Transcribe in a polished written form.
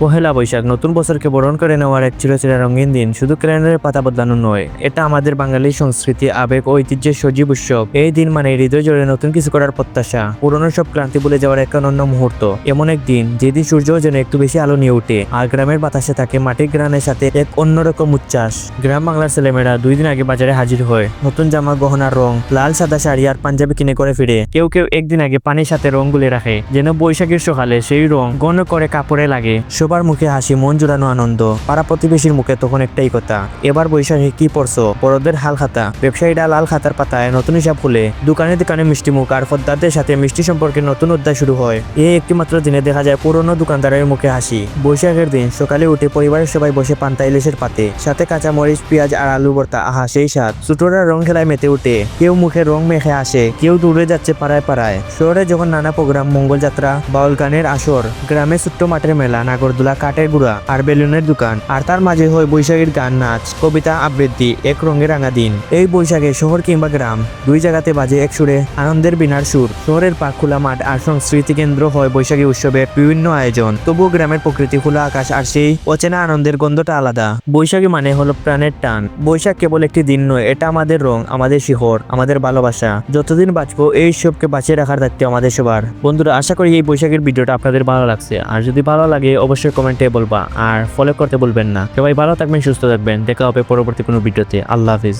পহেলা বৈশাখ নতুন বছরকে বরণ করে নেওয়ার এক চিরচেরা রঙিন দিন। শুধু ক্যালেন্ডারের পাতা বদলানো নয়, এটা আমাদের বাঙালি সংস্কৃতি, আবেগ ও ঐতিহ্যের সজীব উৎসব। এই দিন মানে হৃদয় জুড়ে নতুন কিছু করার প্রত্যাশা, পুরনো সব ক্লান্তি ভুলে যাওয়ার এক অনন্য মুহূর্ত। এমন এক দিন যেদিন সূর্য যেন একটু বেশি আলো নিয়ে ওঠে, আর গ্রামের বাতাসে থাকে মাটির গ্রানের সাথে এক অন্যরকম উচ্ছ্বাস। গ্রাম বাংলার ছেলেমেয়েরা 2 দিন আগে বাজারে হাজির হয়, নতুন জামা, গহনার রং, লাল সাদা শাড়ি আর পাঞ্জাবি কিনে করে ফিরে। কেউ কেউ একদিন আগে পানির সাথে রং গুলে রাখে, যেন বৈশাখীর সকালে সেই রং ঘন করে কাপড়ে লাগে। সবার মুখে হাসি, মন জুড়ানো আনন্দ। পাড়া প্রতিবেশীর মুখে তখন একটাই কথা, এবার বৈশাখে কি পড়ছো? বড়দের হাল খাতা। ব্যবসায়ীরা লাল খাতার পাতায় নতুন হিসাব খুলে, দোকানে দোকানে মিষ্টি মুখ আর ফদ্দারদের সাথে মিষ্টি সম্পর্কে নতুন অধ্যায় শুরু হয়। এই একটি মাত্র দিনে দেখা যায় পুরনো দোকানদারের মুখে হাসি। বৈশাখের দিন সকালে উঠে পরিবারের সবাই বসে পান্তা ইলিশের পাতে, সাথে কাঁচা মরিচ, পেঁয়াজ আর আলু ভর্তা। আহা সেই স্বাদ! ছোটরা রং খেলায় মেতে উঠে, কেউ মুখে রং মেখে আসে, কেউ দূরে যাচ্ছে পাড়ায় পাড়ায়। শহরে যখন নানা প্রোগ্রাম, মঙ্গলযাত্রা, বাউল গানের আসর, গ্রামে ছোট্ট মাঠের মেলা, নাগরদোলা, কাঠের গুঁড়া আর বেলুনের দোকান, আর তার মাঝে হয় বৈশাখীর গান, নাচ, কবিতা, আবৃত্তি। এক রঙে রাঙা দিন। এই বৈশাখে শহর কিংবা গ্রাম, 2 জায়গাতে বাজে এক সুরে আনন্দের বিনার সুর। শহরের পার্ক, খোলা মাঠ আর সংস্কৃতি কেন্দ্র হয় বৈশাখী উৎসবের বিভিন্ন আয়োজন। তবুও গ্রামের প্রকৃতি, খোলা আকাশ আর সেই অচেনা আনন্দের গন্ধটা আলাদা। বৈশাখী মানে হলো প্রাণের টান। বৈশাখ কেবল একটি দিন নয়, এটা আমাদের রং, আমাদের শিহর, আমাদের ভালোবাসা। যতদিন বাঁচবো এই উৎসবকে বাঁচিয়ে রাখার দায়িত্ব আমাদের সবার। বন্ধুরা, আশা করি এই বৈশাখের ভিডিওটা আপনাদের ভালো লাগছে। আর যদি ভালো লাগে অবশ্যই কমেন্টে বলবা, আর ফলো করতে বলবেন না। সবাই ভালো থাকবেন, সুস্থ থাকবেন। দেখা হবে পরবর্তী কোনো ভিডিওতে। আল্লাহ হাফিজ।